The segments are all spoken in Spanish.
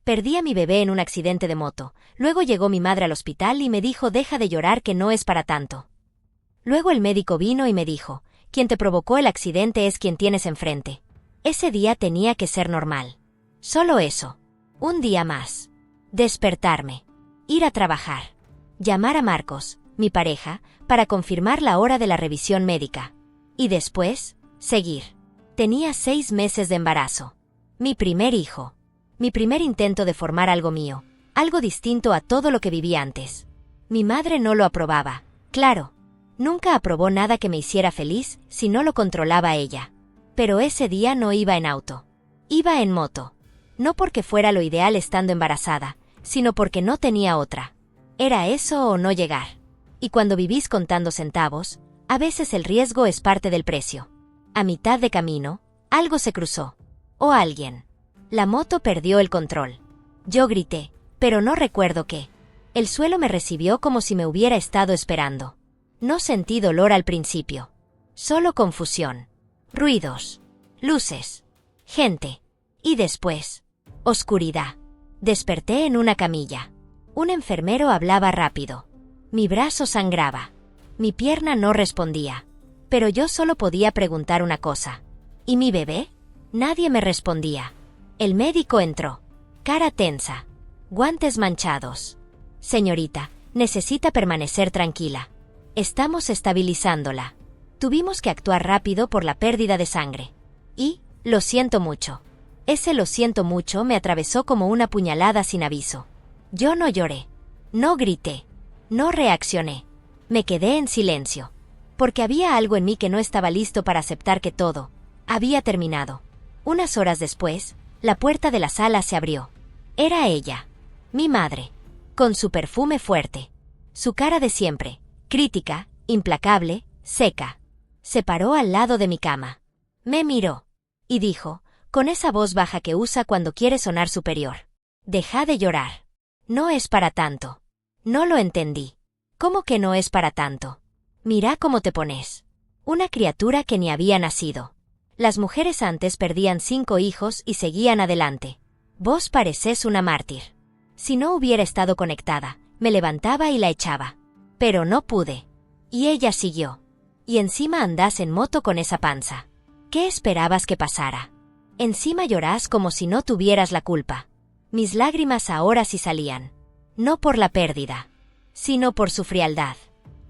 Perdí a mi bebé en un accidente de moto. Luego llegó mi madre al hospital y me dijo: deja de llorar, que no es para tanto. Luego el médico vino y me dijo: quien te provocó el accidente es quien tienes enfrente. Ese día tenía que ser normal. Solo eso. Un día más. Despertarme. Ir a trabajar. Llamar a Marcos, mi pareja, para confirmar la hora de la revisión médica. Y después, seguir. Tenía 6 meses de embarazo. Mi primer hijo. Mi primer intento de formar algo mío, algo distinto a todo lo que viví antes. Mi madre no lo aprobaba, claro. Nunca aprobó nada que me hiciera feliz si no lo controlaba ella. Pero ese día no iba en auto. Iba en moto. No porque fuera lo ideal estando embarazada, sino porque no tenía otra. Era eso o no llegar. Y cuando vivís contando centavos, a veces el riesgo es parte del precio. A mitad de camino, algo se cruzó. O alguien. La moto perdió el control. Yo grité, pero no recuerdo qué. El suelo me recibió como si me hubiera estado esperando. No sentí dolor al principio. Solo confusión. Ruidos. Luces. Gente. Y después, oscuridad. Desperté en una camilla. Un enfermero hablaba rápido. Mi brazo sangraba. Mi pierna no respondía. Pero yo solo podía preguntar una cosa. ¿Y mi bebé? Nadie me respondía. El médico entró. Cara tensa. Guantes manchados. Señorita, necesita permanecer tranquila. Estamos estabilizándola. Tuvimos que actuar rápido por la pérdida de sangre. Y, lo siento mucho. Ese lo siento mucho me atravesó como una puñalada sin aviso. Yo no lloré. No grité. No reaccioné. Me quedé en silencio. Porque había algo en mí que no estaba listo para aceptar que todo había terminado. Unas horas después, la puerta de la sala se abrió. Era ella. Mi madre. Con su perfume fuerte. Su cara de siempre. Crítica, implacable, seca. Se paró al lado de mi cama. Me miró. Y dijo, con esa voz baja que usa cuando quiere sonar superior: deja de llorar. No es para tanto. No lo entendí. ¿Cómo que no es para tanto? Mira cómo te pones. Una criatura que ni había nacido. Las mujeres antes perdían 5 hijos y seguían adelante. Vos pareces una mártir. Si no hubiera estado conectada, me levantaba y la echaba. Pero no pude. Y ella siguió. Y encima andás en moto con esa panza. ¿Qué esperabas que pasara? Encima llorás como si no tuvieras la culpa. Mis lágrimas ahora sí salían. No por la pérdida, sino por su frialdad.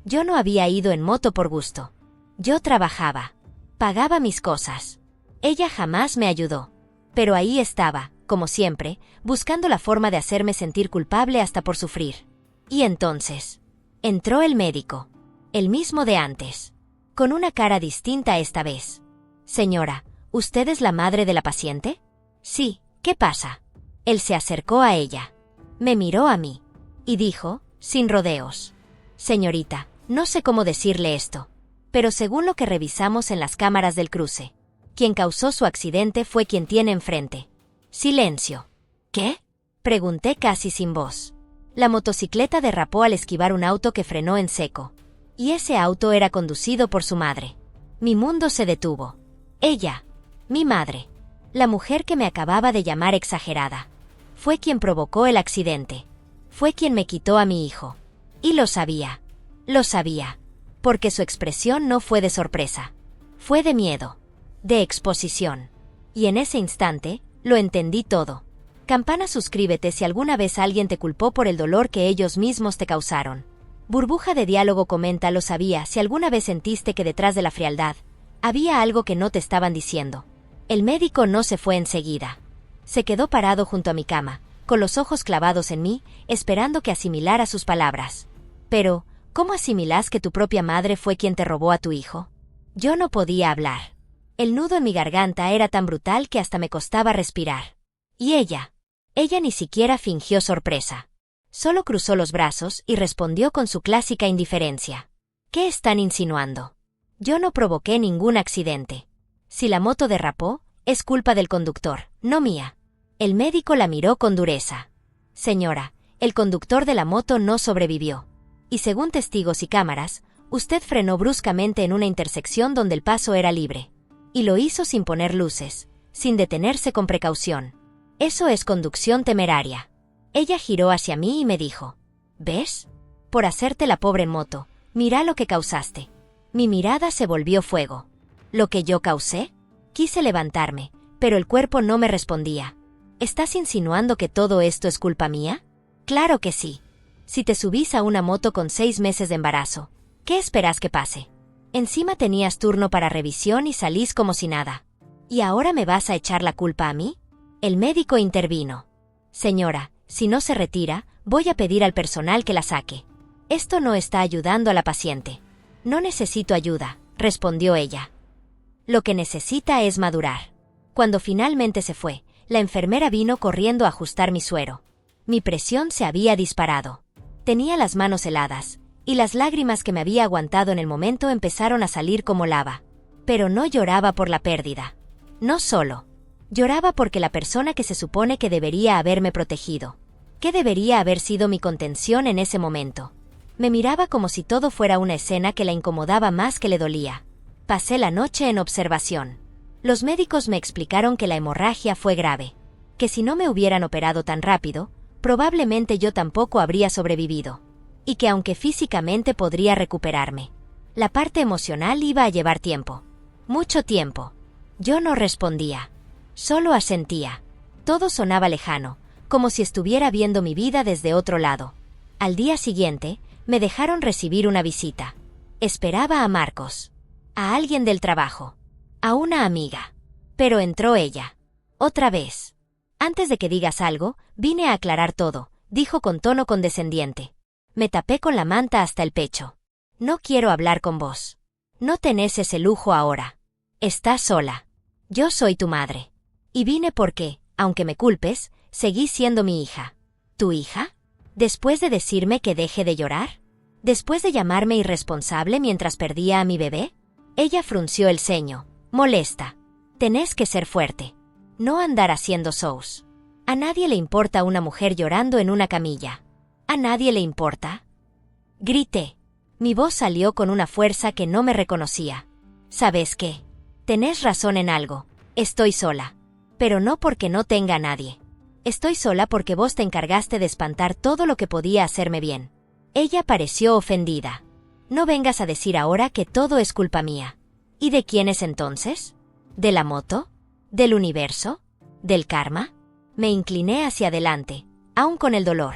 Yo no había ido en moto por gusto. Yo trabajaba. Pagaba mis cosas. Ella jamás me ayudó. Pero ahí estaba, como siempre, buscando la forma de hacerme sentir culpable hasta por sufrir. Y entonces, entró el médico. El mismo de antes. Con una cara distinta esta vez. Señora, ¿usted es la madre de la paciente? Sí, ¿qué pasa? Él se acercó a ella. Me miró a mí. Y dijo, sin rodeos: señorita, no sé cómo decirle esto. Pero según lo que revisamos en las cámaras del cruce, quien causó su accidente fue quien tiene enfrente. Silencio. ¿Qué? Pregunté casi sin voz. La motocicleta derrapó al esquivar un auto que frenó en seco. Y ese auto era conducido por su madre. Mi mundo se detuvo. Ella, mi madre, la mujer que me acababa de llamar exagerada, fue quien provocó el accidente. Fue quien me quitó a mi hijo. Y lo sabía. Lo sabía. Porque su expresión no fue de sorpresa. Fue de miedo. De exposición. Y en ese instante, lo entendí todo. Campana, suscríbete si alguna vez alguien te culpó por el dolor que ellos mismos te causaron. Burbuja de diálogo comenta: lo sabía si alguna vez sentiste que detrás de la frialdad había algo que no te estaban diciendo. El médico no se fue enseguida. Se quedó parado junto a mi cama, con los ojos clavados en mí, esperando que asimilara sus palabras. Pero, ¿cómo asimilás que tu propia madre fue quien te robó a tu hijo? Yo no podía hablar. El nudo en mi garganta era tan brutal que hasta me costaba respirar. Y ella ni siquiera fingió sorpresa. Solo cruzó los brazos y respondió con su clásica indiferencia. ¿Qué están insinuando? Yo no provoqué ningún accidente. Si la moto derrapó, es culpa del conductor, no mía. El médico la miró con dureza. Señora, el conductor de la moto no sobrevivió. Y según testigos y cámaras, usted frenó bruscamente en una intersección donde el paso era libre. Y lo hizo sin poner luces, sin detenerse con precaución. Eso es conducción temeraria. Ella giró hacia mí y me dijo, ¿ves? Por hacerte la pobre en moto, mira lo que causaste. Mi mirada se volvió fuego. ¿Lo que yo causé? Quise levantarme, pero el cuerpo no me respondía. ¿Estás insinuando que todo esto es culpa mía? Claro que sí. Si te subís a una moto con 6 meses de embarazo, ¿qué esperas que pase? Encima tenías turno para revisión y salís como si nada. ¿Y ahora me vas a echar la culpa a mí? El médico intervino. Señora, si no se retira, voy a pedir al personal que la saque. Esto no está ayudando a la paciente. No necesito ayuda, respondió ella. Lo que necesita es madurar. Cuando finalmente se fue, la enfermera vino corriendo a ajustar mi suero. Mi presión se había disparado. Tenía las manos heladas, y las lágrimas que me había aguantado en el momento empezaron a salir como lava. Pero no lloraba por la pérdida. No solo. Lloraba porque la persona que se supone que debería haberme protegido, que debería haber sido mi contención en ese momento, me miraba como si todo fuera una escena que la incomodaba más que le dolía. Pasé la noche en observación. Los médicos me explicaron que la hemorragia fue grave, que si no me hubieran operado tan rápido, probablemente yo tampoco habría sobrevivido, y que aunque físicamente podría recuperarme, la parte emocional iba a llevar tiempo. Mucho tiempo. Yo no respondía. Solo asentía. Todo sonaba lejano, como si estuviera viendo mi vida desde otro lado. Al día siguiente, me dejaron recibir una visita. Esperaba a Marcos. A alguien del trabajo. A una amiga. Pero entró ella. Otra vez. Antes de que digas algo, vine a aclarar todo, dijo con tono condescendiente. Me tapé con la manta hasta el pecho. No quiero hablar con vos. No tenés ese lujo ahora. Estás sola. Yo soy tu madre. Y vine porque, aunque me culpes, seguís siendo mi hija. ¿Tu hija? ¿Después de decirme que deje de llorar? ¿Después de llamarme irresponsable mientras perdía a mi bebé? Ella frunció el ceño, molesta. Tenés que ser fuerte. No andar haciendo shows. A nadie le importa una mujer llorando en una camilla. ¿A nadie le importa? Grité. Mi voz salió con una fuerza que no me reconocía. ¿Sabes qué? Tenés razón en algo. Estoy sola. Pero no porque no tenga a nadie. Estoy sola porque vos te encargaste de espantar todo lo que podía hacerme bien. Ella pareció ofendida. No vengas a decir ahora que todo es culpa mía. ¿Y de quién es entonces? ¿De la moto? ¿Del universo? ¿Del karma? Me incliné hacia adelante, aún con el dolor.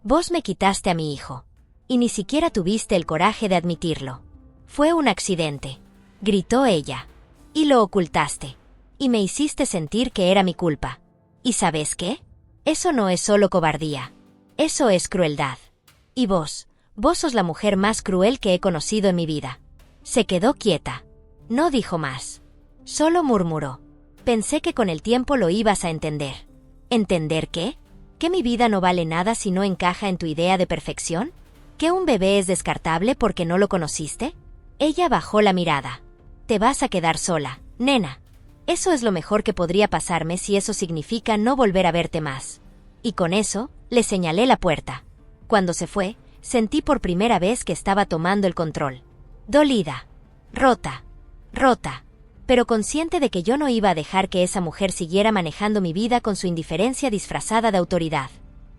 Vos me quitaste a mi hijo. Y ni siquiera tuviste el coraje de admitirlo. Fue un accidente. Gritó ella. Y lo ocultaste. Y me hiciste sentir que era mi culpa. ¿Y sabes qué? Eso no es solo cobardía. Eso es crueldad. Y vos sos la mujer más cruel que he conocido en mi vida. Se quedó quieta. No dijo más. Solo murmuró. Pensé que con el tiempo lo ibas a entender. ¿Entender qué? ¿Que mi vida no vale nada si no encaja en tu idea de perfección? ¿Que un bebé es descartable porque no lo conociste? Ella bajó la mirada. Te vas a quedar sola, nena. Eso es lo mejor que podría pasarme si eso significa no volver a verte más. Y con eso, le señalé la puerta. Cuando se fue, sentí por primera vez que estaba tomando el control. Dolida. Rota. Pero consciente de que yo no iba a dejar que esa mujer siguiera manejando mi vida con su indiferencia disfrazada de autoridad.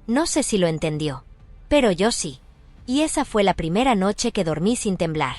No sé si lo entendió. Pero yo sí. Y esa fue la primera noche que dormí sin temblar.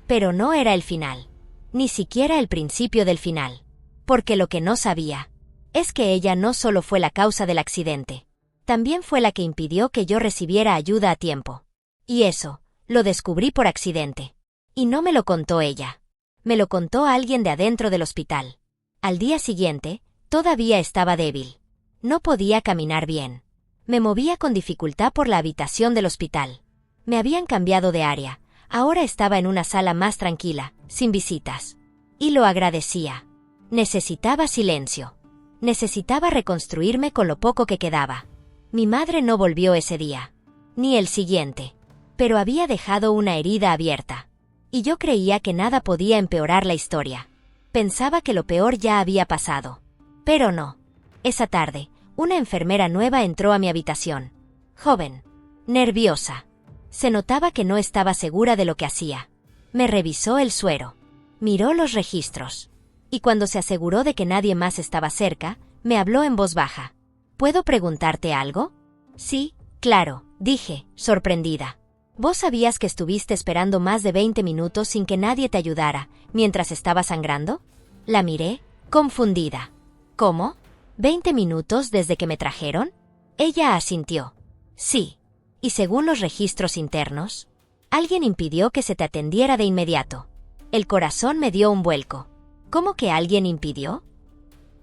Pero no era el final. Ni siquiera el principio del final. Porque lo que no sabía es que ella no solo fue la causa del accidente, también fue la que impidió que yo recibiera ayuda a tiempo. Y eso, lo descubrí por accidente. Y no me lo contó ella. Me lo contó alguien de adentro del hospital. Al día siguiente, todavía estaba débil. No podía caminar bien. Me movía con dificultad por la habitación del hospital. Me habían cambiado de área. Ahora estaba en una sala más tranquila, sin visitas. Y lo agradecía. Necesitaba silencio. Necesitaba reconstruirme con lo poco que quedaba. Mi madre no volvió ese día. Ni el siguiente. Pero había dejado una herida abierta. Y yo creía que nada podía empeorar la historia. Pensaba que lo peor ya había pasado. Pero no. Esa tarde, una enfermera nueva entró a mi habitación. Joven. Nerviosa. Se notaba que no estaba segura de lo que hacía. Me revisó el suero. Miró los registros. Y cuando se aseguró de que nadie más estaba cerca, me habló en voz baja. ¿Puedo preguntarte algo? Sí, claro, dije, sorprendida. ¿Vos sabías que estuviste esperando más de 20 minutos sin que nadie te ayudara, mientras estaba sangrando? La miré, confundida. ¿Cómo? ¿20 minutos desde que me trajeron? Ella asintió. Sí. ¿Y según los registros internos? Alguien impidió que se te atendiera de inmediato. El corazón me dio un vuelco. ¿Cómo que alguien impidió?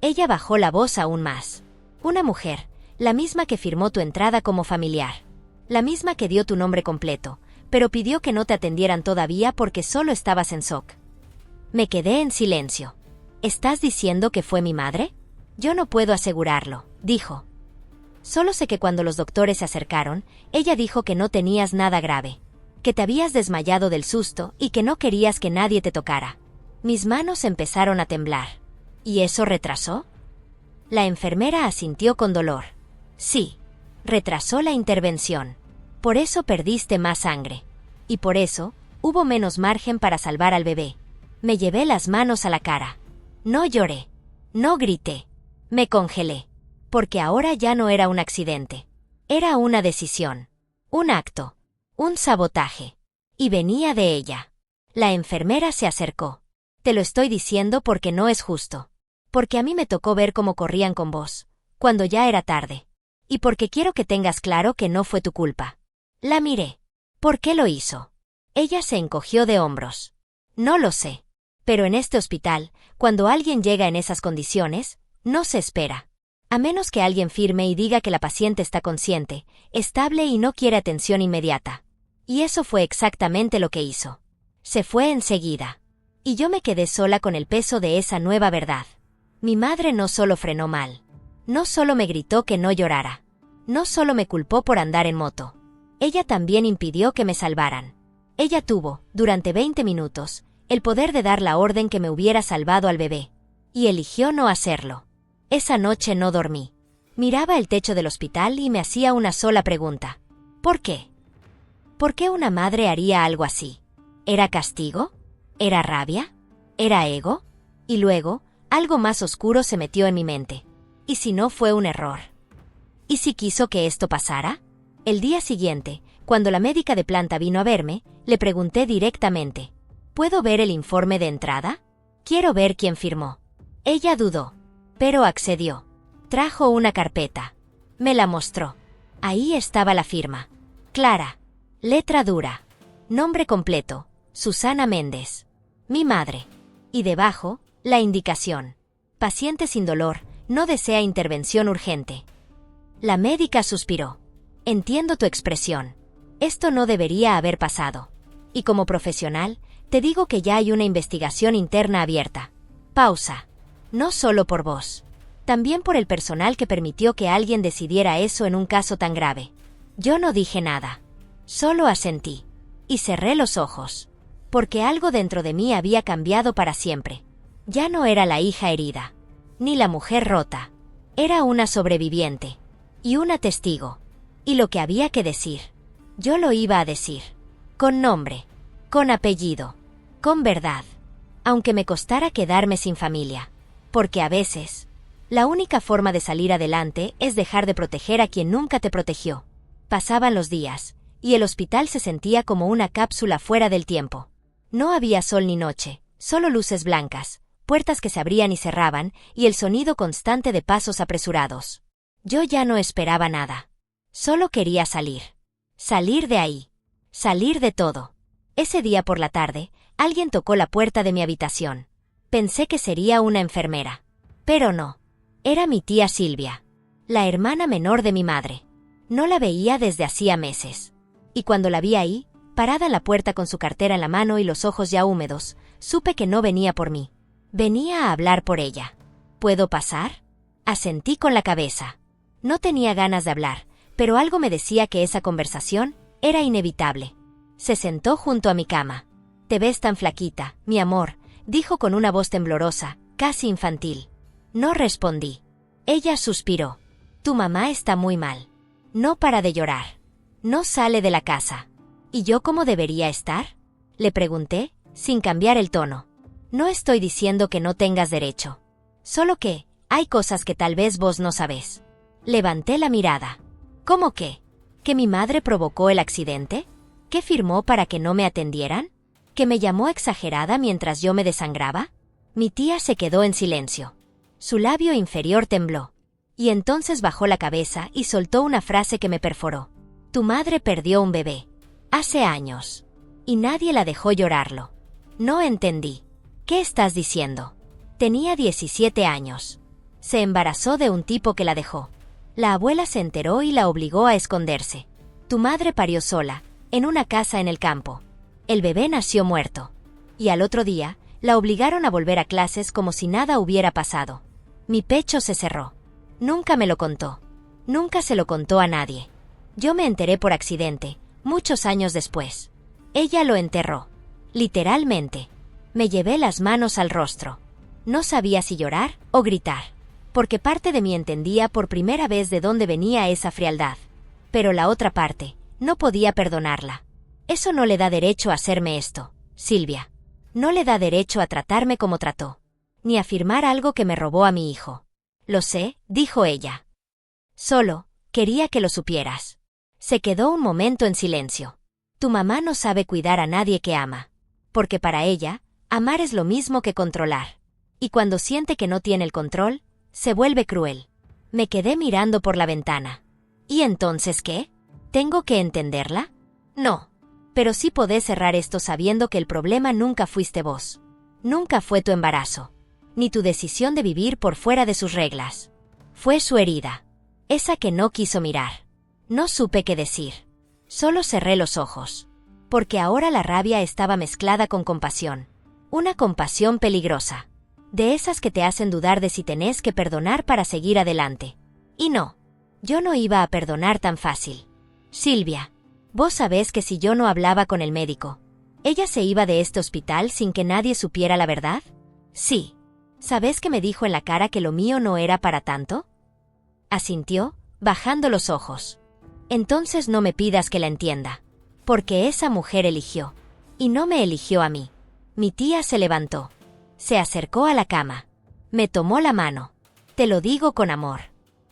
Ella bajó la voz aún más. Una mujer, la misma que firmó tu entrada como familiar. La misma que dio tu nombre completo, pero pidió que no te atendieran todavía porque solo estabas en shock. Me quedé en silencio. ¿Estás diciendo que fue mi madre? Yo no puedo asegurarlo, dijo. Solo sé que cuando los doctores se acercaron, ella dijo que no tenías nada grave, que te habías desmayado del susto y que no querías que nadie te tocara. Mis manos empezaron a temblar. ¿Y eso retrasó? La enfermera asintió con dolor. Sí, retrasó la intervención. Por eso perdiste más sangre. Y por eso, hubo menos margen para salvar al bebé. Me llevé las manos a la cara. No lloré. No grité. Me congelé. Porque ahora ya no era un accidente. Era una decisión. Un acto. Un sabotaje. Y venía de ella. La enfermera se acercó. Te lo estoy diciendo porque no es justo. Porque a mí me tocó ver cómo corrían con vos, cuando ya era tarde. Y porque quiero que tengas claro que no fue tu culpa. La miré. ¿Por qué lo hizo? Ella se encogió de hombros. No lo sé. Pero en este hospital, cuando alguien llega en esas condiciones, no se espera. A menos que alguien firme y diga que la paciente está consciente, estable y no quiere atención inmediata. Y eso fue exactamente lo que hizo. Se fue enseguida. Y yo me quedé sola con el peso de esa nueva verdad. Mi madre no solo frenó mal. No solo me gritó que no llorara. No solo me culpó por andar en moto. Ella también impidió que me salvaran. Ella tuvo, durante 20 minutos, el poder de dar la orden que me hubiera salvado al bebé. Y eligió no hacerlo. Esa noche no dormí. Miraba el techo del hospital y me hacía una sola pregunta. ¿Por qué? ¿Por qué una madre haría algo así? ¿Era castigo? ¿Era rabia? ¿Era ego? Y luego, algo más oscuro se metió en mi mente. ¿Y si no fue un error? ¿Y si quiso que esto pasara? El día siguiente, cuando la médica de planta vino a verme, le pregunté directamente. ¿Puedo ver el informe de entrada? Quiero ver quién firmó. Ella dudó, pero accedió. Trajo una carpeta. Me la mostró. Ahí estaba la firma. Clara. Letra dura. Nombre completo. Susana Méndez. Mi madre. Y debajo, la indicación. Paciente sin dolor, no desea intervención urgente. La médica suspiró. Entiendo tu expresión. Esto no debería haber pasado. Y como profesional, te digo que ya hay una investigación interna abierta. Pausa. No solo por vos. También por el personal que permitió que alguien decidiera eso en un caso tan grave. Yo no dije nada. Solo asentí. Y cerré los ojos. Porque algo dentro de mí había cambiado para siempre. Ya no era la hija herida. Ni la mujer rota. Era una sobreviviente. Y una testigo. Y lo que había que decir. Yo lo iba a decir. Con nombre. Con apellido. Con verdad. Aunque me costara quedarme sin familia. Porque a veces, la única forma de salir adelante es dejar de proteger a quien nunca te protegió. Pasaban los días, y el hospital se sentía como una cápsula fuera del tiempo. No había sol ni noche, solo luces blancas, puertas que se abrían y cerraban, y el sonido constante de pasos apresurados. Yo ya no esperaba nada. Solo quería salir. Salir de ahí. Salir de todo. Ese día por la tarde, alguien tocó la puerta de mi habitación. Pensé que sería una enfermera. Pero no. Era mi tía Silvia. La hermana menor de mi madre. No la veía desde hacía meses. Y cuando la vi ahí, parada en la puerta con su cartera en la mano y los ojos ya húmedos, supe que no venía por mí. Venía a hablar por ella. ¿Puedo pasar? Asentí con la cabeza. No tenía ganas de hablar, pero algo me decía que esa conversación era inevitable. Se sentó junto a mi cama. «Te ves tan flaquita, mi amor», dijo con una voz temblorosa, casi infantil. No respondí. Ella suspiró. «Tu mamá está muy mal. No para de llorar. No sale de la casa». ¿Y yo cómo debería estar? Le pregunté, sin cambiar el tono. No estoy diciendo que no tengas derecho. Solo que, hay cosas que tal vez vos no sabés. Levanté la mirada. ¿Cómo qué? ¿Que mi madre provocó el accidente? ¿Que firmó para que no me atendieran? ¿Que me llamó exagerada mientras yo me desangraba? Mi tía se quedó en silencio. Su labio inferior tembló. Y entonces bajó la cabeza y soltó una frase que me perforó. Tu madre perdió un bebé. Hace años. Y nadie la dejó llorarlo. No entendí. ¿Qué estás diciendo? Tenía 17 años. Se embarazó de un tipo que la dejó. La abuela se enteró y la obligó a esconderse. Tu madre parió sola, en una casa en el campo. El bebé nació muerto. Y al otro día, la obligaron a volver a clases como si nada hubiera pasado. Mi pecho se cerró. Nunca me lo contó. Nunca se lo contó a nadie. Yo me enteré por accidente, muchos años después. Ella lo enterró. Literalmente. Me llevé las manos al rostro. No sabía si llorar o gritar. Porque parte de mí entendía por primera vez de dónde venía esa frialdad. Pero la otra parte, no podía perdonarla. Eso no le da derecho a hacerme esto, Silvia. No le da derecho a tratarme como trató. Ni a firmar algo que me robó a mi hijo. Lo sé, dijo ella. Solo, quería que lo supieras. Se quedó un momento en silencio. Tu mamá no sabe cuidar a nadie que ama. Porque para ella, amar es lo mismo que controlar. Y cuando siente que no tiene el control, se vuelve cruel. Me quedé mirando por la ventana. ¿Y entonces qué? ¿Tengo que entenderla? No. Pero sí podés cerrar esto sabiendo que el problema nunca fuiste vos. Nunca fue tu embarazo. Ni tu decisión de vivir por fuera de sus reglas. Fue su herida. Esa que no quiso mirar. No supe qué decir. Solo cerré los ojos. Porque ahora la rabia estaba mezclada con compasión. Una compasión peligrosa. De esas que te hacen dudar de si tenés que perdonar para seguir adelante. Y no. Yo no iba a perdonar tan fácil. Silvia, vos sabés que si yo no hablaba con el médico, ¿ella se iba de este hospital sin que nadie supiera la verdad? Sí. ¿Sabés que me dijo en la cara que lo mío no era para tanto? Asintió, bajando los ojos. Entonces no me pidas que la entienda. Porque esa mujer eligió. Y no me eligió a mí. Mi tía se levantó. Se acercó a la cama. Me tomó la mano. Te lo digo con amor.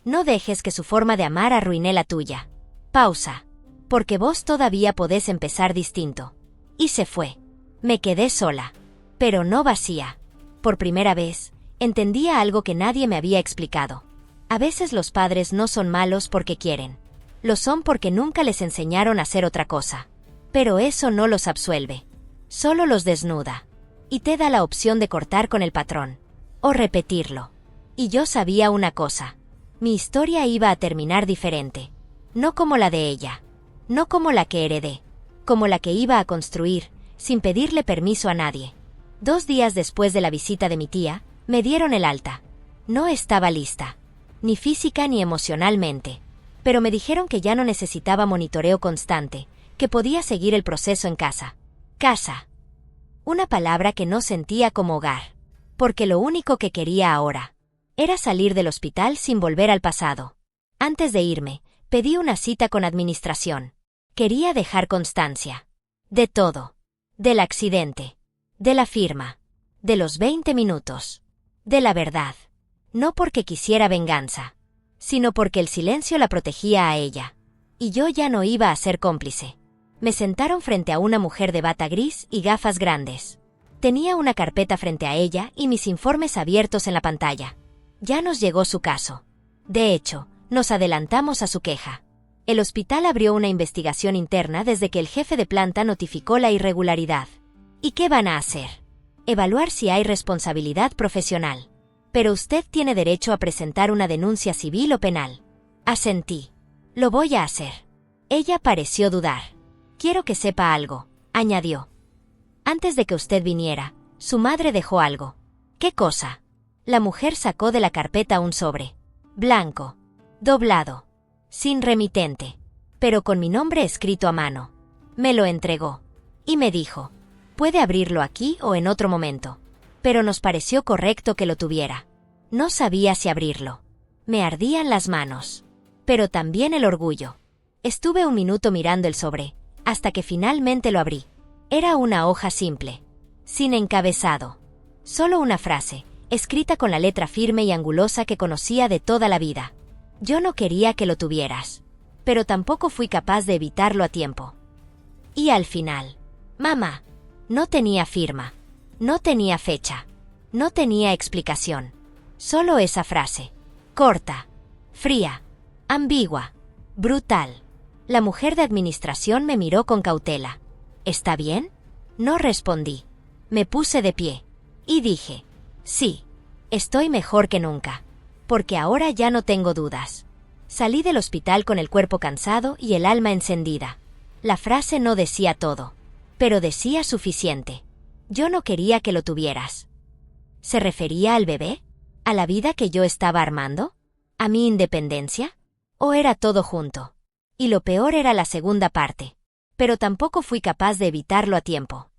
No dejes que su forma de amar arruine la tuya. Pausa. Porque vos todavía podés empezar distinto. Y se fue. Me quedé sola. Pero no vacía. Por primera vez, entendía algo que nadie me había explicado. A veces los padres no son malos porque quieren. Lo son porque nunca les enseñaron a hacer otra cosa. Pero eso no los absuelve. Solo los desnuda. Y te da la opción de cortar con el patrón. O repetirlo. Y yo sabía una cosa. Mi historia iba a terminar diferente. No como la de ella. No como la que heredé. Como la que iba a construir, sin pedirle permiso a nadie. 2 días después de la visita de mi tía, me dieron el alta. No estaba lista. Ni física ni emocionalmente. Pero me dijeron que ya no necesitaba monitoreo constante, que podía seguir el proceso en casa. Casa. Una palabra que no sentía como hogar. Porque lo único que quería ahora era salir del hospital sin volver al pasado. Antes de irme, pedí una cita con administración. Quería dejar constancia. De todo. Del accidente. De la firma. De los 20 minutos. De la verdad. No porque quisiera venganza. Sino porque el silencio la protegía a ella. Y yo ya no iba a ser cómplice. Me sentaron frente a una mujer de bata gris y gafas grandes. Tenía una carpeta frente a ella y mis informes abiertos en la pantalla. Ya nos llegó su caso. De hecho, nos adelantamos a su queja. El hospital abrió una investigación interna desde que el jefe de planta notificó la irregularidad. ¿Y qué van a hacer? Evaluar si hay responsabilidad profesional. Pero usted tiene derecho a presentar una denuncia civil o penal. Asentí. Lo voy a hacer. Ella pareció dudar. Quiero que sepa algo, añadió. Antes de que usted viniera, su madre dejó algo. ¿Qué cosa? La mujer sacó de la carpeta un sobre. Blanco. Doblado. Sin remitente. Pero con mi nombre escrito a mano. Me lo entregó. Y me dijo, puede abrirlo aquí o en otro momento. Pero nos pareció correcto que lo tuviera. No sabía si abrirlo. Me ardían las manos. Pero también el orgullo. Estuve un minuto mirando el sobre, hasta que finalmente lo abrí. Era una hoja simple. Sin encabezado. Solo una frase, escrita con la letra firme y angulosa que conocía de toda la vida. Yo no quería que lo tuvieras, pero tampoco fui capaz de evitarlo a tiempo. Y al final, mamá, no tenía firma, no tenía fecha, no tenía explicación. Solo esa frase, corta, fría, ambigua, brutal. La mujer de administración me miró con cautela. ¿Está bien? No respondí. Me puse de pie y dije, sí, estoy mejor que nunca, porque ahora ya no tengo dudas. Salí del hospital con el cuerpo cansado y el alma encendida. La frase no decía todo, pero decía suficiente. Yo no quería que lo tuvieras. ¿Se refería al bebé? ¿A la vida que yo estaba armando? ¿A mi independencia? ¿O era todo junto? Y lo peor era la segunda parte. Pero tampoco fui capaz de evitarlo a tiempo.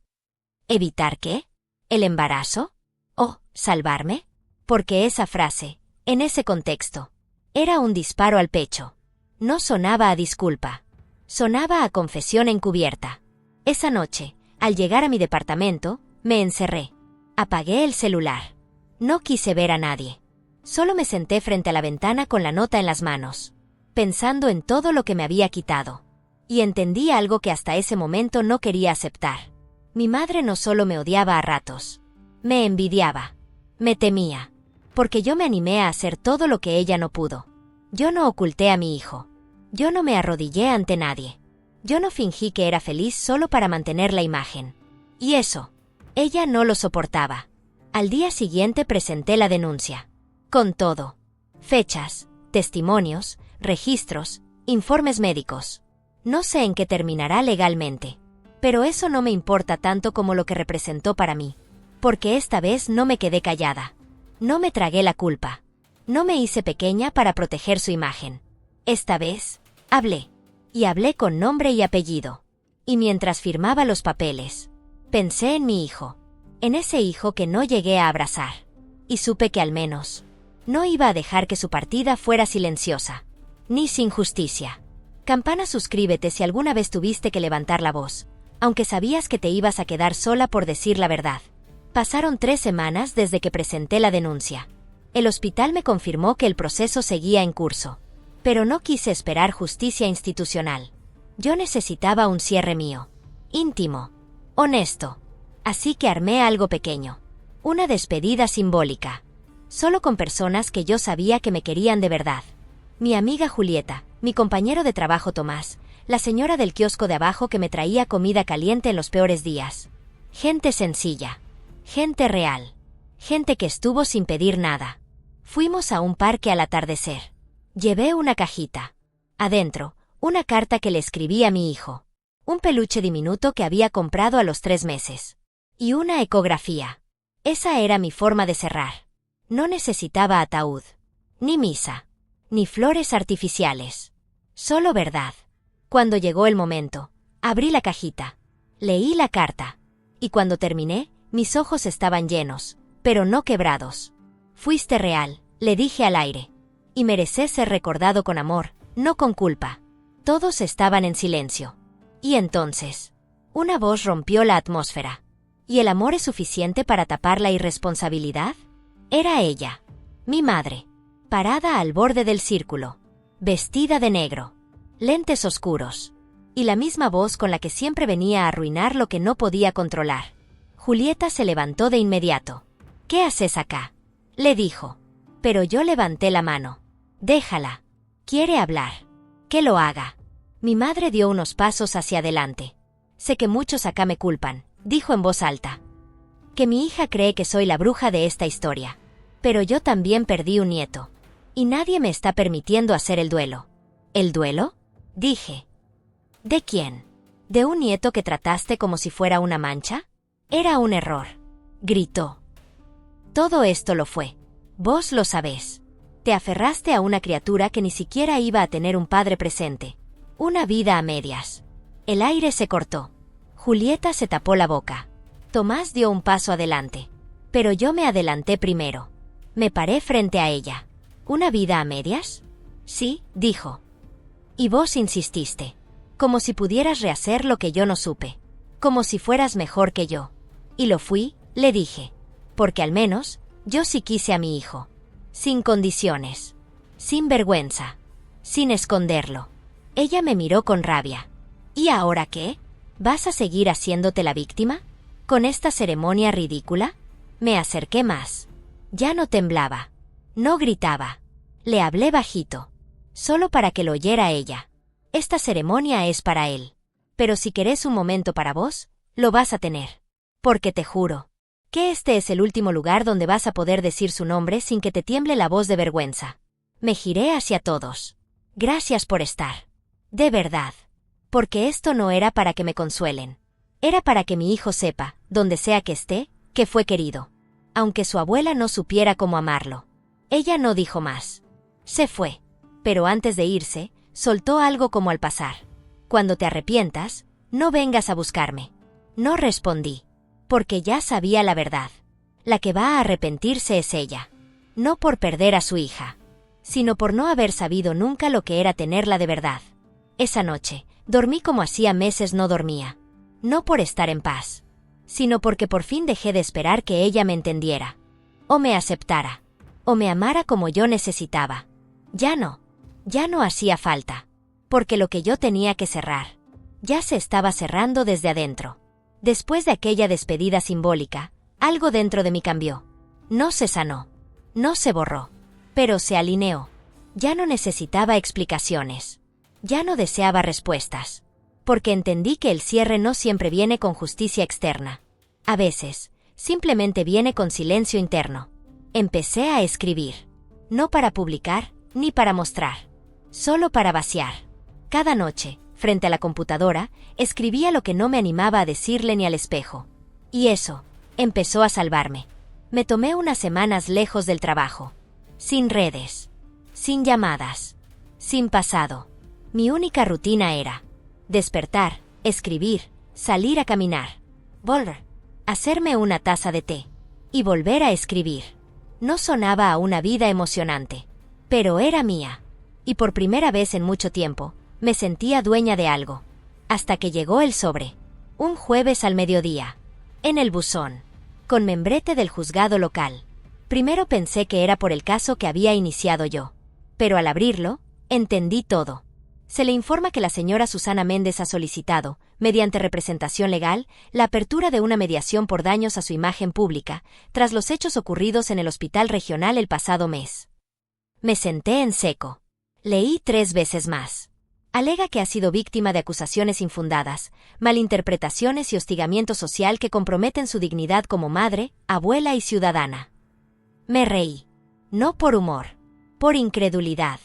¿Evitar qué? ¿El embarazo? ¿O salvarme? Porque esa frase, en ese contexto, era un disparo al pecho. No sonaba a disculpa. Sonaba a confesión encubierta. Esa noche, al llegar a mi departamento, me encerré. Apagué el celular. No quise ver a nadie. Solo me senté frente a la ventana con la nota en las manos, pensando en todo lo que me había quitado. Y entendí algo que hasta ese momento no quería aceptar. Mi madre no solo me odiaba a ratos. Me envidiaba. Me temía. Porque yo me animé a hacer todo lo que ella no pudo. Yo no oculté a mi hijo. Yo no me arrodillé ante nadie. Yo no fingí que era feliz solo para mantener la imagen. Y eso, ella no lo soportaba. Al día siguiente presenté la denuncia. Con todo. Fechas, testimonios, registros, informes médicos. No sé en qué terminará legalmente. Pero eso no me importa tanto como lo que representó para mí. Porque esta vez no me quedé callada. No me tragué la culpa. No me hice pequeña para proteger su imagen. Esta vez, hablé. Y hablé con nombre y apellido. Y mientras firmaba los papeles, pensé en mi hijo. En ese hijo que no llegué a abrazar. Y supe que al menos no iba a dejar que su partida fuera silenciosa. Ni sin justicia. Campana, suscríbete si alguna vez tuviste que levantar la voz, aunque sabías que te ibas a quedar sola por decir la verdad. Pasaron 3 semanas desde que presenté la denuncia. El hospital me confirmó que el proceso seguía en curso. Pero no quise esperar justicia institucional. Yo necesitaba un cierre mío. Íntimo. Honesto. Así que armé algo pequeño. Una despedida simbólica. Solo con personas que yo sabía que me querían de verdad. Mi amiga Julieta, mi compañero de trabajo Tomás, la señora del kiosco de abajo que me traía comida caliente en los peores días. Gente sencilla. Gente real. Gente que estuvo sin pedir nada. Fuimos a un parque al atardecer. Llevé una cajita. Adentro, una carta que le escribí a mi hijo. Un peluche diminuto que había comprado a los 3 meses. Y una ecografía. Esa era mi forma de cerrar. No necesitaba ataúd. Ni misa. Ni flores artificiales. Solo verdad. Cuando llegó el momento, abrí la cajita. Leí la carta. Y cuando terminé, mis ojos estaban llenos, pero no quebrados. Fuiste real, le dije al aire. Y mereces ser recordado con amor, no con culpa. Todos estaban en silencio. Y entonces, una voz rompió la atmósfera. ¿Y el amor es suficiente para tapar la irresponsabilidad? Era ella, mi madre, parada al borde del círculo, vestida de negro, lentes oscuros, y la misma voz con la que siempre venía a arruinar lo que no podía controlar. Julieta se levantó de inmediato. ¿Qué haces acá?, le dijo. Pero yo levanté la mano. Déjala. Quiere hablar. Que lo haga. Mi madre dio unos pasos hacia adelante. Sé que muchos acá me culpan, dijo en voz alta. Que mi hija cree que soy la bruja de esta historia. Pero yo también perdí un nieto. Y nadie me está permitiendo hacer el duelo. ¿El duelo?, dije. ¿De quién? ¿De un nieto que trataste como si fuera una mancha? Era un error. Gritó. Todo esto lo fue. Vos lo sabés. Te aferraste a una criatura que ni siquiera iba a tener un padre presente. Una vida a medias. El aire se cortó. Julieta se tapó la boca. Tomás dio un paso adelante. Pero yo me adelanté primero. Me paré frente a ella. ¿Una vida a medias? Sí, dijo. Y vos insististe. Como si pudieras rehacer lo que yo no supe. Como si fueras mejor que yo. Y lo fui, le dije. Porque al menos, yo sí quise a mi hijo. Sin condiciones. sin vergüenza, sin esconderlo. Ella me miró con rabia. ¿Y ahora qué? ¿Vas a seguir haciéndote la víctima? ¿Con esta ceremonia ridícula? Me acerqué más. Ya no temblaba. No gritaba. Le hablé bajito. Solo para que lo oyera ella. Esta ceremonia es para él. Pero si querés un momento para vos, lo vas a tener. Porque te juro que este es el último lugar donde vas a poder decir su nombre sin que te tiemble la voz de vergüenza. Me giré hacia todos. Gracias por estar. De verdad. Porque esto no era para que me consuelen. Era para que mi hijo sepa, donde sea que esté, que fue querido. Aunque su abuela no supiera cómo amarlo. Ella no dijo más. Se fue. Pero antes de irse, soltó algo como al pasar. Cuando te arrepientas, no vengas a buscarme. No respondí. Porque ya sabía la verdad. La que va a arrepentirse es ella. No por perder a su hija, sino por no haber sabido nunca lo que era tenerla de verdad. Esa noche, dormí como hacía meses no dormía. No por estar en paz, sino porque por fin dejé de esperar que ella me entendiera. O me aceptara. O me amara como yo necesitaba. Ya no hacía falta. Porque lo que yo tenía que cerrar, ya se estaba cerrando desde adentro. Después de aquella despedida simbólica, algo dentro de mí cambió. No se sanó. No se borró. Pero se alineó. Ya no necesitaba explicaciones. Ya no deseaba respuestas. Porque entendí que el cierre no siempre viene con justicia externa. A veces, simplemente viene con silencio interno. Empecé a escribir. No para publicar, ni para mostrar. Solo para vaciar. Cada noche, frente a la computadora, escribía lo que no me animaba a decirle ni al espejo. Y eso empezó a salvarme. Me tomé unas semanas lejos del trabajo. Sin redes. Sin llamadas. Sin pasado. Mi única rutina era despertar, escribir, salir a caminar, volver, hacerme una taza de té y volver a escribir. No sonaba a una vida emocionante, pero era mía. Y por primera vez en mucho tiempo, me sentía dueña de algo. Hasta que llegó el sobre. Un jueves al mediodía. En el buzón. Con membrete del juzgado local. Primero pensé que era por el caso que había iniciado yo. Pero al abrirlo, entendí todo. Se le informa que la señora Susana Méndez ha solicitado, mediante representación legal, la apertura de una mediación por daños a su imagen pública, tras los hechos ocurridos en el hospital regional el pasado mes. Me senté en seco. Leí 3 veces más. Alega que ha sido víctima de acusaciones infundadas, malinterpretaciones y hostigamiento social que comprometen su dignidad como madre, abuela y ciudadana. Me reí. No por humor. Por incredulidad.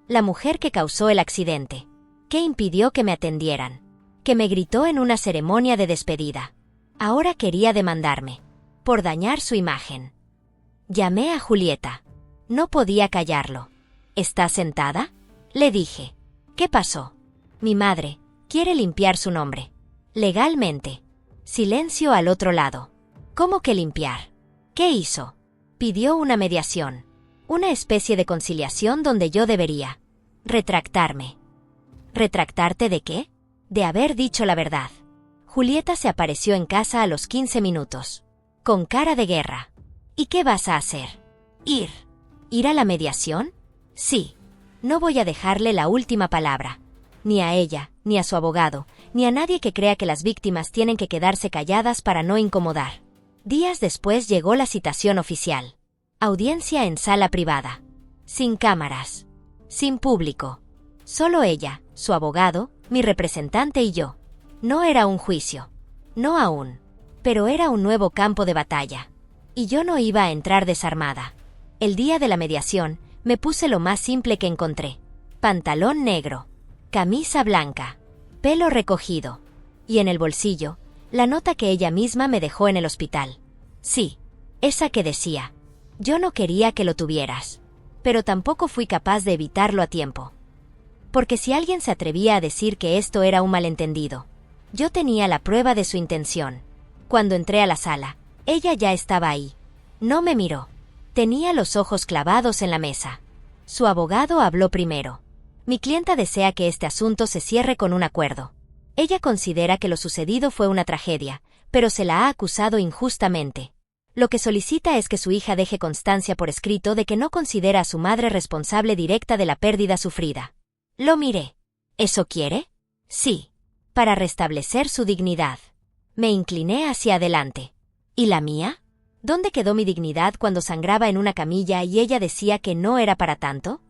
La mujer que causó el accidente. Que impidió que me atendieran. Que me gritó en una ceremonia de despedida. Ahora quería demandarme. Por dañar su imagen. Llamé a Julieta. No podía callarlo. ¿Estás sentada? Le dije. ¿Qué pasó? Mi madre quiere limpiar su nombre. Legalmente. Silencio al otro lado. ¿Cómo que limpiar? ¿Qué hizo? Pidió una mediación. Una especie de conciliación donde yo debería retractarme. ¿Retractarte de qué? De haber dicho la verdad. Julieta se apareció en casa a los 15 minutos. Con cara de guerra. ¿Y qué vas a hacer? Ir. ¿Ir a la mediación? Sí. No voy a dejarle la última palabra. Ni a ella, ni a su abogado, ni a nadie que crea que las víctimas tienen que quedarse calladas para no incomodar. Días después llegó la citación oficial. Audiencia en sala privada. Sin cámaras. Sin público. Solo ella, su abogado, mi representante y yo. No era un juicio. No aún. Pero era un nuevo campo de batalla. Y yo no iba a entrar desarmada. El día de la mediación, me puse lo más simple que encontré. Pantalón negro. Camisa blanca. Pelo recogido. Y en el bolsillo, la nota que ella misma me dejó en el hospital. Sí. Esa que decía. Yo no quería que lo tuvieras. Pero tampoco fui capaz de evitarlo a tiempo. Porque si alguien se atrevía a decir que esto era un malentendido, yo tenía la prueba de su intención. Cuando entré a la sala, ella ya estaba ahí. No me miró. Tenía los ojos clavados en la mesa. Su abogado habló primero. Mi clienta desea que este asunto se cierre con un acuerdo. Ella considera que lo sucedido fue una tragedia, pero se la ha acusado injustamente. Lo que solicita es que su hija deje constancia por escrito de que no considera a su madre responsable directa de la pérdida sufrida. Lo miré. ¿Eso quiere? Sí. Para restablecer su dignidad. Me incliné hacia adelante. ¿Y la mía? ¿Dónde quedó mi dignidad cuando sangraba en una camilla y ella decía que no era para tanto?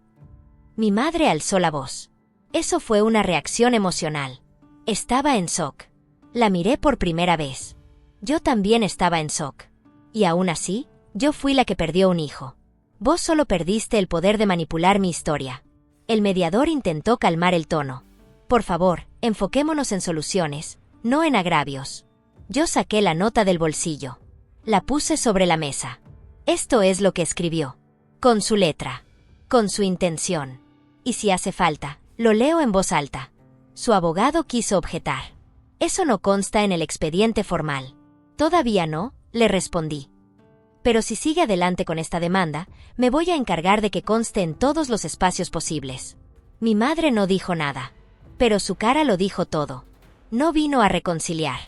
Mi madre alzó la voz. Eso fue una reacción emocional. Estaba en shock. La miré por primera vez. Yo también estaba en shock. Y aún así, yo fui la que perdió un hijo. Vos solo perdiste el poder de manipular mi historia. El mediador intentó calmar el tono. Por favor, enfoquémonos en soluciones, no en agravios. Yo saqué la nota del bolsillo. La puse sobre la mesa. Esto es lo que escribió. Con su letra. Con su intención. Y si hace falta, lo leo en voz alta. Su abogado quiso objetar. Eso no consta en el expediente formal. Todavía no, le respondí. Pero si sigue adelante con esta demanda, me voy a encargar de que conste en todos los espacios posibles. Mi madre no dijo nada. Pero su cara lo dijo todo. No vino a reconciliar.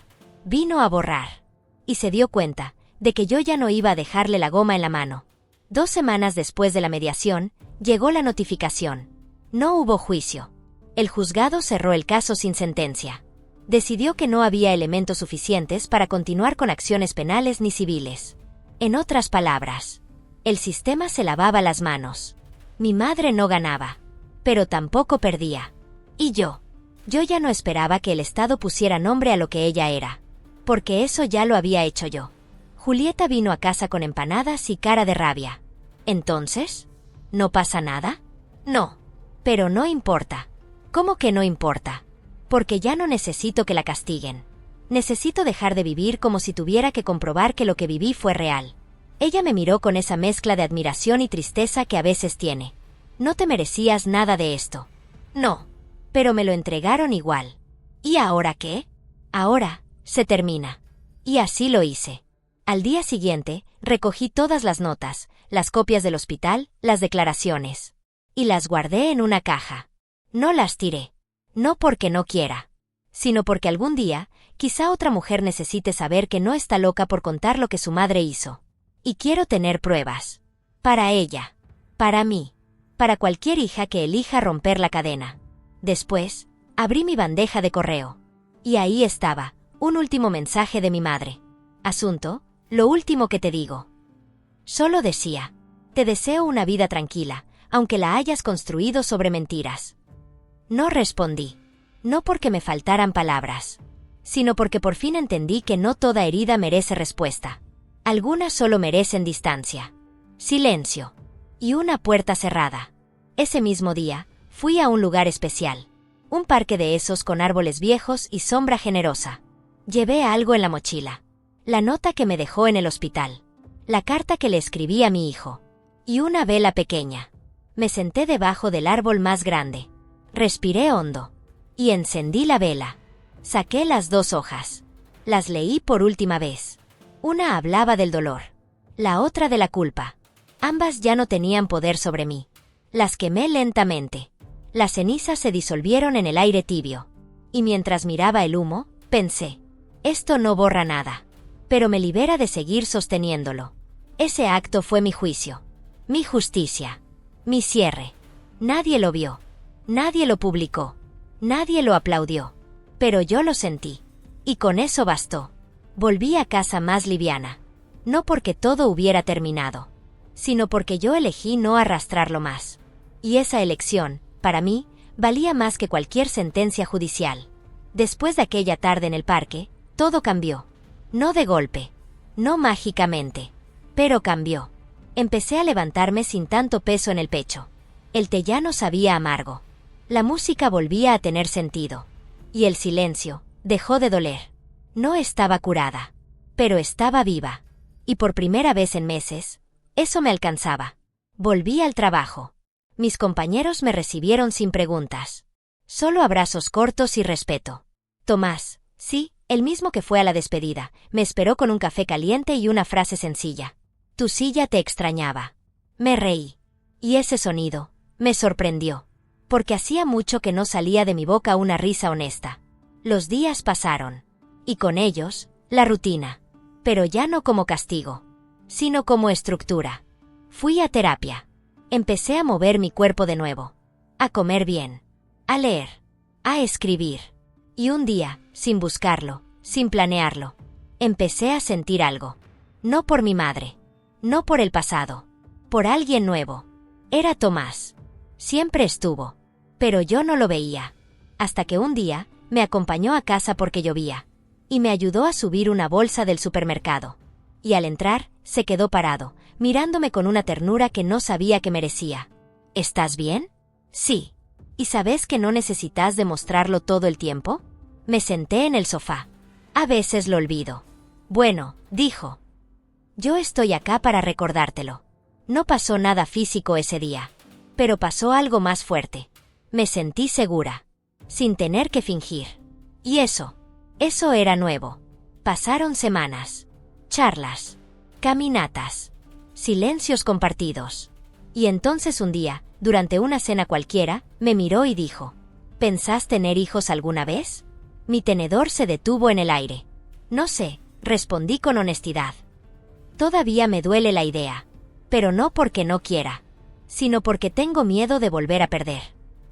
Vino a borrar. Y se dio cuenta de que yo ya no iba a dejarle la goma en la mano. 2 semanas después de la mediación, llegó la notificación. No hubo juicio. El juzgado cerró el caso sin sentencia. Decidió que no había elementos suficientes para continuar con acciones penales ni civiles. En otras palabras, el sistema se lavaba las manos. Mi madre no ganaba, pero tampoco perdía. Y yo ya no esperaba que el Estado pusiera nombre a lo que ella era, porque eso ya lo había hecho yo. Julieta vino a casa con empanadas y cara de rabia. ¿Entonces? ¿No pasa nada? No. Pero no importa. ¿Cómo que no importa? Porque ya no necesito que la castiguen. Necesito dejar de vivir como si tuviera que comprobar que lo que viví fue real. Ella me miró con esa mezcla de admiración y tristeza que a veces tiene. No te merecías nada de esto. No. Pero me lo entregaron igual. ¿Y ahora qué? Ahora, se termina. Y así lo hice. Al día siguiente, recogí todas las notas, las copias del hospital, las declaraciones. Y las guardé en una caja. No las tiré. No porque no quiera, sino porque algún día, quizá otra mujer necesite saber que no está loca por contar lo que su madre hizo. Y quiero tener pruebas. Para ella. Para mí. Para cualquier hija que elija romper la cadena. Después, abrí mi bandeja de correo. Y ahí estaba, un último mensaje de mi madre. Asunto, lo último que te digo. Solo decía, te deseo una vida tranquila, aunque la hayas construido sobre mentiras. No respondí. No porque me faltaran palabras, sino porque por fin entendí que no toda herida merece respuesta. Algunas solo merecen distancia, silencio y una puerta cerrada. Ese mismo día, fui a un lugar especial. Un parque de esos con árboles viejos y sombra generosa. Llevé algo en la mochila. La nota que me dejó en el hospital. La carta que le escribí a mi hijo. Y una vela pequeña. Me senté debajo del árbol más grande. Respiré hondo. Y encendí la vela. Saqué las 2 hojas. Las leí por última vez. Una hablaba del dolor. La otra de la culpa. Ambas ya no tenían poder sobre mí. Las quemé lentamente. Las cenizas se disolvieron en el aire tibio. Y mientras miraba el humo, pensé, esto no borra nada. Pero me libera de seguir sosteniéndolo. Ese acto fue mi juicio. Mi justicia. Mi cierre. Nadie lo vio. Nadie lo publicó. Nadie lo aplaudió. Pero yo lo sentí. Y con eso bastó. Volví a casa más liviana. No porque todo hubiera terminado, sino porque yo elegí no arrastrarlo más. Y esa elección, para mí, valía más que cualquier sentencia judicial. Después de aquella tarde en el parque, todo cambió. No de golpe. No mágicamente. Pero cambió. Empecé a levantarme sin tanto peso en el pecho. El té ya no sabía amargo. La música volvía a tener sentido. Y el silencio dejó de doler. No estaba curada. Pero estaba viva. Y por primera vez en meses, eso me alcanzaba. Volví al trabajo. Mis compañeros me recibieron sin preguntas. Solo abrazos cortos y respeto. Tomás, sí, el mismo que fue a la despedida, me esperó con un café caliente y una frase sencilla. Tu silla te extrañaba. Me reí. Y ese sonido me sorprendió. Porque hacía mucho que no salía de mi boca una risa honesta. Los días pasaron. Y con ellos, la rutina. Pero ya no como castigo. sino como estructura. Fui a terapia. Empecé a mover mi cuerpo de nuevo, a comer bien, a leer, a escribir. Y un día, sin buscarlo, sin planearlo, empecé a sentir algo. No por mi madre, no por el pasado, por alguien nuevo. Era Tomás. Siempre estuvo, pero yo no lo veía. Hasta que un día, me acompañó a casa porque llovía, y me ayudó a subir una bolsa del supermercado. Y al entrar, se quedó parado, mirándome con una ternura que no sabía que merecía. ¿Estás bien? Sí. ¿Y sabes que no necesitas demostrarlo todo el tiempo? Me senté en el sofá. A veces lo olvido. Bueno, dijo. Yo estoy acá para recordártelo. No pasó nada físico ese día, pero pasó algo más fuerte. Me sentí segura, sin tener que fingir. Y eso era nuevo. Pasaron semanas, charlas, caminatas, silencios compartidos. Y entonces un día, durante una cena cualquiera, me miró y dijo, ¿pensás tener hijos alguna vez? Mi tenedor se detuvo en el aire. No sé, respondí con honestidad. Todavía me duele la idea, pero no porque no quiera, sino porque tengo miedo de volver a perder.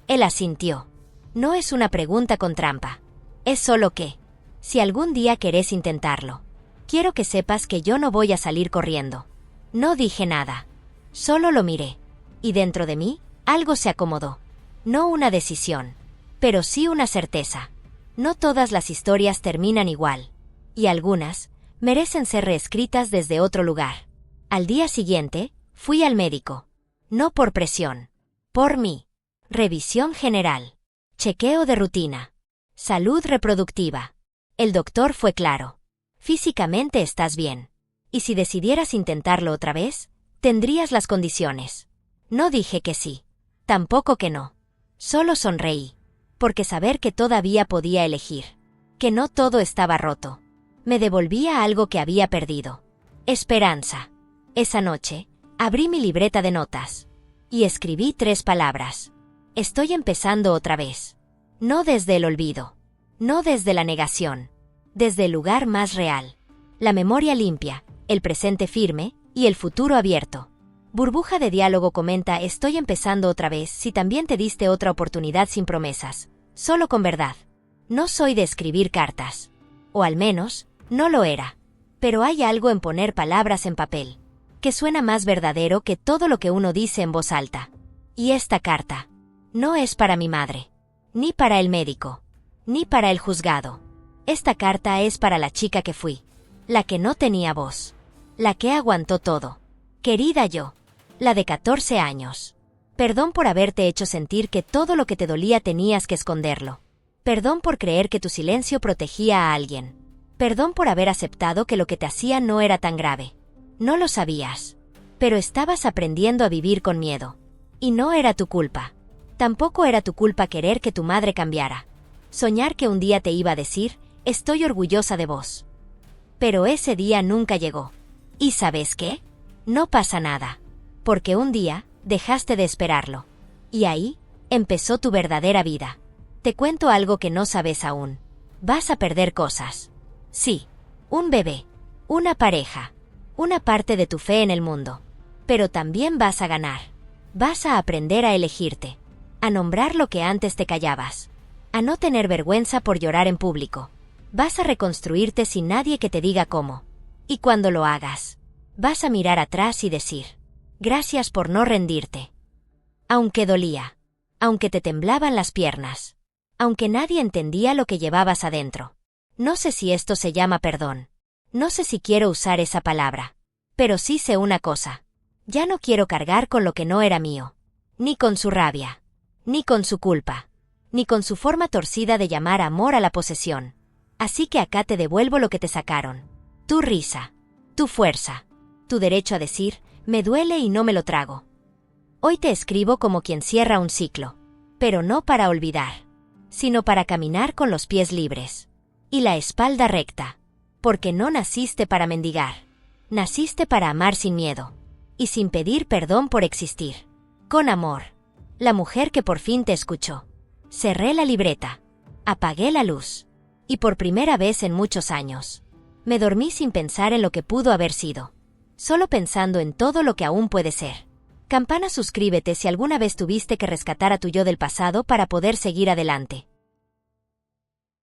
Él asintió. No es una pregunta con trampa. Es solo que, si algún día querés intentarlo, quiero que sepas que yo no voy a salir corriendo. No dije nada. Solo lo miré. Y dentro de mí, algo se acomodó. No una decisión, pero sí una certeza. No todas las historias terminan igual. Y algunas merecen ser reescritas desde otro lugar. Al día siguiente, fui al médico. No por presión. Por mí. Revisión general. Chequeo de rutina. Salud reproductiva. El doctor fue claro. Físicamente estás bien. Y si decidieras intentarlo otra vez, tendrías las condiciones. No dije que sí. Tampoco que no. Solo sonreí. Porque saber que todavía podía elegir. Que no todo estaba roto. Me devolvía algo que había perdido. Esperanza. Esa noche, abrí mi libreta de notas. Y escribí 3 palabras. Estoy empezando otra vez. No desde el olvido. No desde la negación. Desde el lugar más real. La memoria limpia, el presente firme, y el futuro abierto. Burbuja de Diálogo comenta: estoy empezando otra vez si también te diste otra oportunidad sin promesas. Solo con verdad. No soy de escribir cartas. O al menos, no lo era. Pero hay algo en poner palabras en papel, que suena más verdadero que todo lo que uno dice en voz alta. Y esta carta no es para mi madre, ni para el médico, ni para el juzgado. Esta carta es para la chica que fui, la que no tenía voz, la que aguantó todo. Querida yo, la de 14 años. Perdón por haberte hecho sentir que todo lo que te dolía tenías que esconderlo. Perdón por creer que tu silencio protegía a alguien. Perdón por haber aceptado que lo que te hacía no era tan grave. No lo sabías. Pero estabas aprendiendo a vivir con miedo. Y no era tu culpa. Tampoco era tu culpa querer que tu madre cambiara. Soñar que un día te iba a decir, estoy orgullosa de vos. Pero ese día nunca llegó. ¿Y sabes qué? No pasa nada. Porque un día, dejaste de esperarlo. Y ahí, empezó tu verdadera vida. Te cuento algo que no sabes aún. Vas a perder cosas. Sí. Un bebé. Una pareja. Una parte de tu fe en el mundo. Pero también vas a ganar. Vas a aprender a elegirte. A nombrar lo que antes te callabas. A no tener vergüenza por llorar en público. Vas a reconstruirte sin nadie que te diga cómo. Y cuando lo hagas, vas a mirar atrás y decir, gracias por no rendirte. Aunque dolía. Aunque te temblaban las piernas. Aunque nadie entendía lo que llevabas adentro. No sé si esto se llama perdón. No sé si quiero usar esa palabra. Pero sí sé una cosa. Ya no quiero cargar con lo que no era mío. Ni con su rabia. Ni con su culpa. Ni con su forma torcida de llamar amor a la posesión. Así que acá te devuelvo lo que te sacaron. Tu risa. Tu fuerza. Tu derecho a decir, me duele y no me lo trago. Hoy te escribo como quien cierra un ciclo. Pero no para olvidar. Sino para caminar con los pies libres. Y la espalda recta. Porque no naciste para mendigar. Naciste para amar sin miedo. Y sin pedir perdón por existir. Con amor. La mujer que por fin te escuchó. Cerré la libreta. Apagué la luz. Y por primera vez en muchos años, me dormí sin pensar en lo que pudo haber sido. solo pensando en todo lo que aún puede ser. Campana, suscríbete si alguna vez tuviste que rescatar a tu yo del pasado para poder seguir adelante.